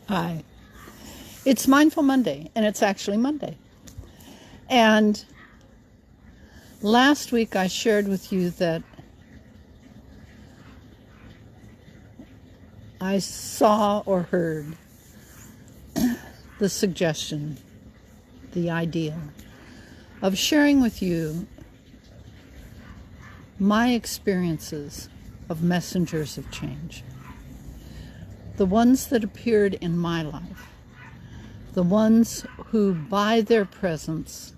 Hi. It's Mindful Monday, and it's actually Monday. And last week I shared with you that I saw or heard the suggestion, the idea of sharing with you my experiences of messengers of change. The ones that appeared in my life. The ones who, by their presence,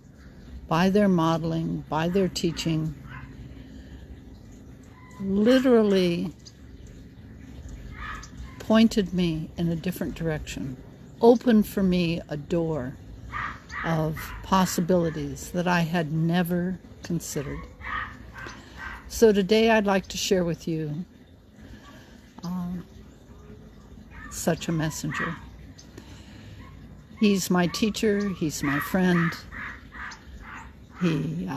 by their modeling, by their teaching, literally pointed me in a different direction, opened for me a door of possibilities that I had never considered. So today I'd like to share with you such a messenger. He's my teacher, he's my friend. He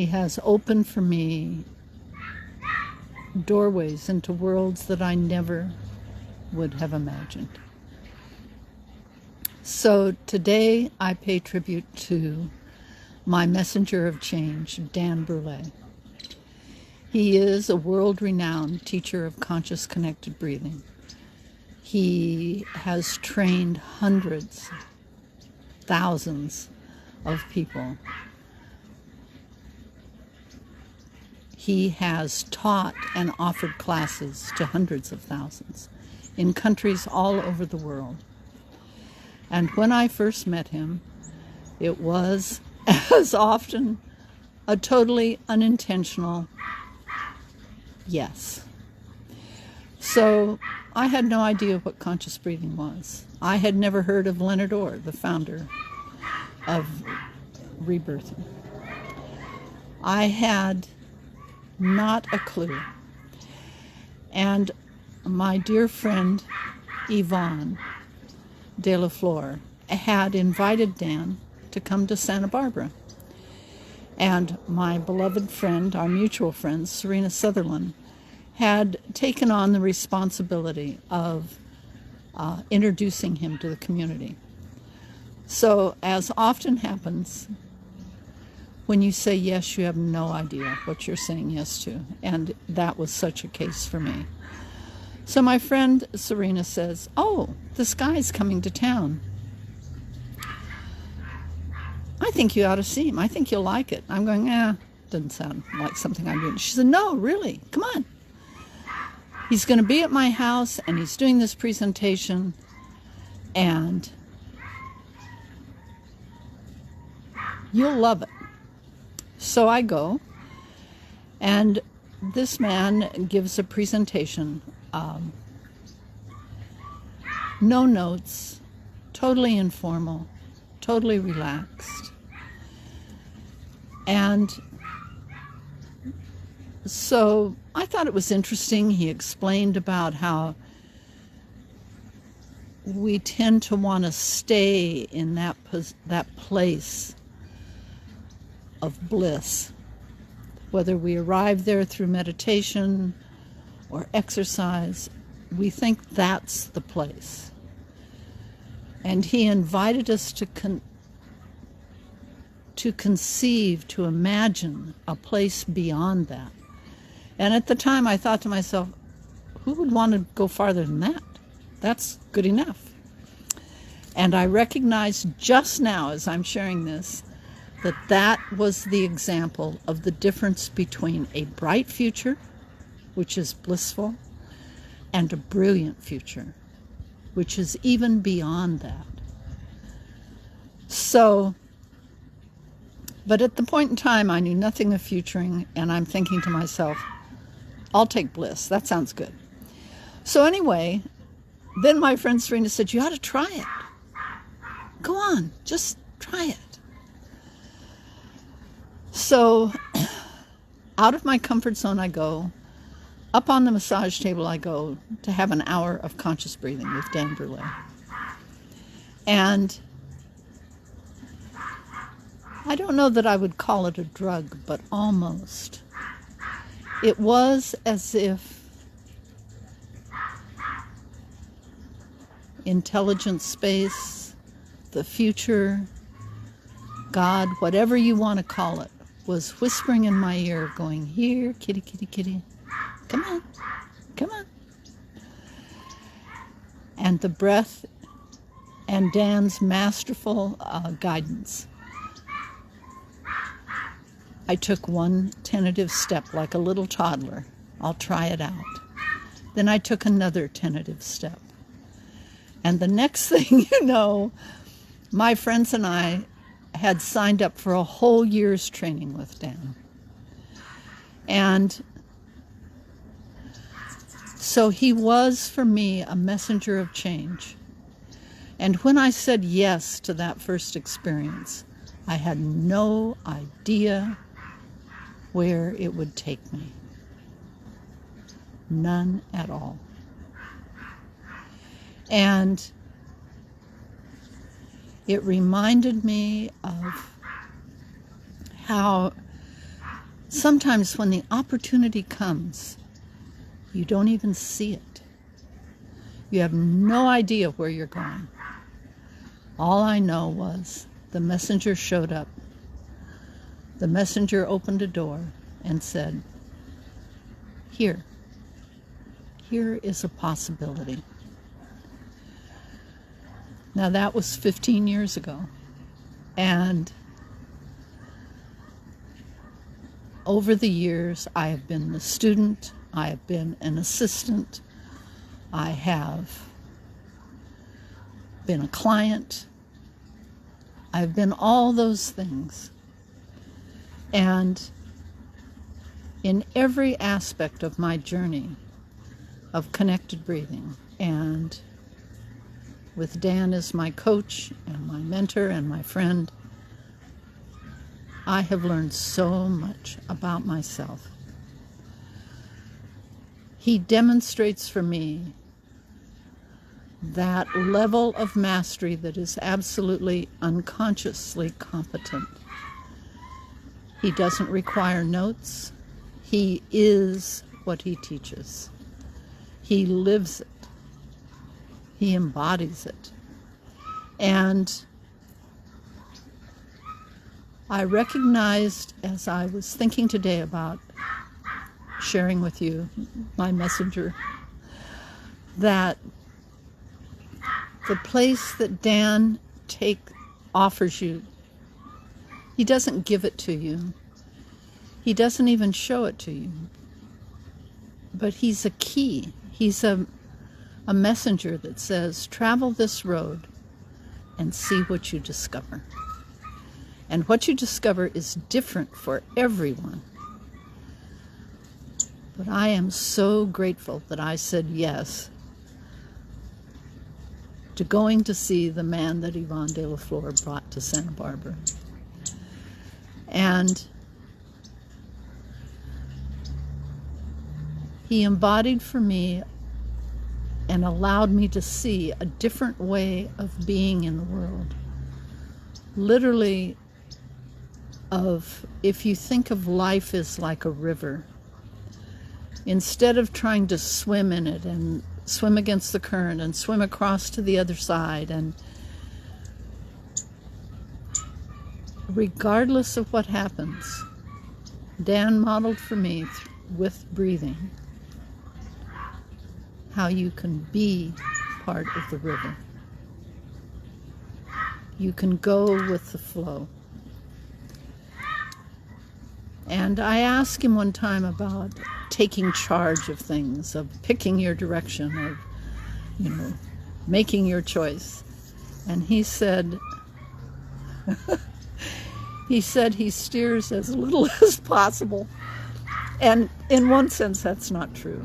has opened for me doorways into worlds that I never would have imagined. So today I pay tribute to my messenger of change, Dan Brulé. He is a world-renowned teacher of conscious connected breathing. He has trained hundreds, thousands of people. He has taught and offered classes to hundreds of thousands in countries all over the world. And when I first met him, it was, as often, a totally unintentional yes. So I had no idea what conscious breathing was. I had never heard of Leonard Orr, the founder of rebirthing. I had not a clue. And my dear friend Yvonne de la Flor had invited Dan to come to Santa Barbara. And my beloved friend, our mutual friend, Serena Sutherland, had taken on the responsibility of introducing him to the community. So, as often happens, when you say yes, you have no idea what you're saying yes to. And that was such a case for me. So my friend Serena says, "Oh, this guy's coming to town. I think you ought to see him. I think you'll like it." I'm going, doesn't sound like something I'm doing. She said, "No, really, come on. He's going to be at my house, and he's doing this presentation, and you'll love it." So I go, and this man gives a presentation, no notes, totally informal, totally relaxed. And so I thought it was interesting. He explained about how we tend to want to stay in that place of bliss, whether we arrive there through meditation or exercise. We think that's the place. And he invited us to conceive, to imagine a place beyond that. And at the time I thought to myself, who would want to go farther than that? That's good enough. And I recognized just now, as I'm sharing this, that was the example of the difference between a bright future, which is blissful, and a brilliant future, which is even beyond that. So, but at the point in time, I knew nothing of futuring, and I'm thinking to myself, I'll take bliss. That sounds good. So anyway, then my friend Serena said, "You ought to try it. Go on, just try it." So out of my comfort zone I go, up on the massage table I go to have an hour of conscious breathing with Dan Brulé. And I don't know that I would call it a drug, but almost. It was as if intelligent space, the future, God, whatever you want to call it, was whispering in my ear, going, here, kitty, kitty, kitty, come on, come on. And the breath and Dan's masterful guidance. I took one tentative step like a little toddler. I'll try it out. Then I took another tentative step. And the next thing you know, my friends and I had signed up for a whole year's training with Dan. And so he was, for me, a messenger of change. And when I said yes to that first experience, I had no idea where it would take me. None at all. And it reminded me of how sometimes when the opportunity comes, you don't even see it. You have no idea where you're going. All I know was the messenger showed up. The messenger opened a door and said, here is a possibility. Now that was 15 years ago. And over the years, I have been a student, I have been an assistant, I have been a client, I've been all those things. And in every aspect of my journey of connected breathing, and with Dan as my coach and my mentor and my friend, I have learned so much about myself. He demonstrates for me that level of mastery that is absolutely unconsciously competent. He doesn't require notes. He is what he teaches. He lives it. He embodies it. And I recognized, as I was thinking today about sharing with you my messenger, that the place that Dan offers you, he doesn't give it to you. He doesn't even show it to you. But he's a key. He's a messenger that says, travel this road and see what you discover. And what you discover is different for everyone. But I am so grateful that I said yes to going to see the man that Yvonne de la Flor brought to Santa Barbara. And he embodied for me and allowed me to see a different way of being in the world. Literally, if you think of life as like a river, instead of trying to swim in it and swim against the current and swim across to the other side, and regardless of what happens, Dan modeled for me with breathing how you can be part of the river. You can go with the flow. And I asked him one time about taking charge of things, of picking your direction, of, making your choice. And he said, he steers as little as possible. And in one sense, that's not true,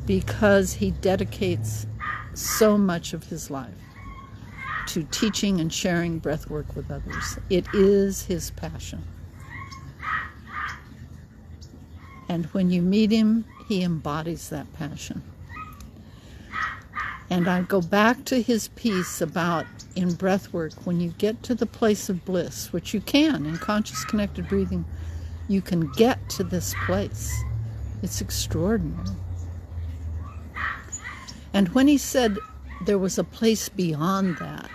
because he dedicates so much of his life to teaching and sharing breath work with others. It is his passion. And when you meet him, he embodies that passion. And I go back to his piece about, in breath work, when you get to the place of bliss, which you can in conscious connected breathing, you can get to this place. It's extraordinary. And when he said there was a place beyond that,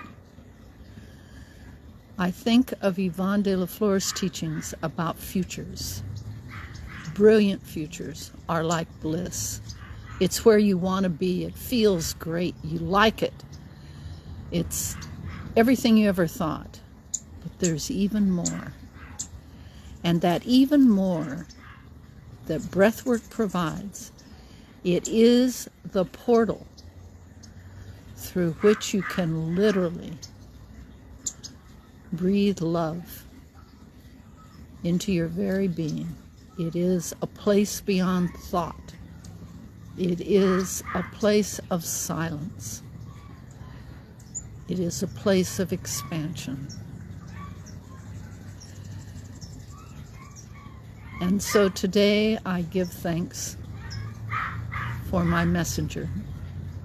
I think of Yvonne de la Fleur's teachings about futures. Brilliant futures are like bliss. It's where you want to be. It feels great. You like it. It's everything you ever thought. But there's even more. And that even more that breathwork provides, it is the portal through which you can literally breathe love into your very being. It is a place beyond thought. It is a place of silence. It is a place of expansion. And so today I give thanks for my messenger,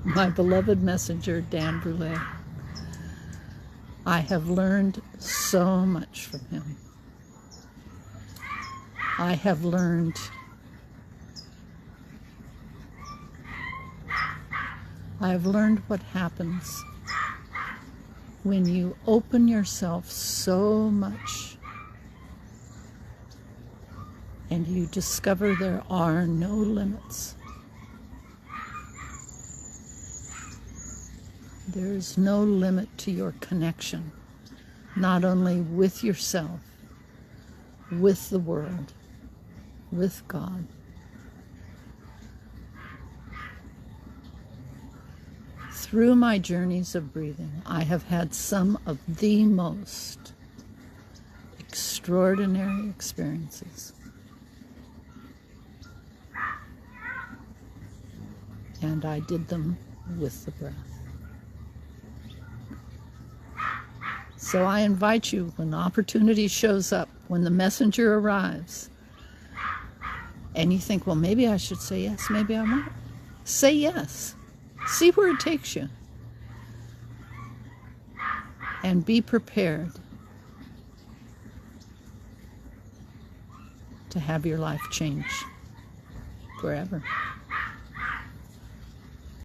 my beloved messenger, Dan Brulé. I have learned so much from him. I have learned what happens when you open yourself so much and you discover there are no limits. There's no limit to your connection, not only with yourself, with the world, with God. Through my journeys of breathing, I have had some of the most extraordinary experiences. And I did them with the breath. So I invite you, when opportunity shows up, when the messenger arrives, and you think, well, maybe I should say yes, maybe I won't. Say yes. See where it takes you. And be prepared to have your life change forever.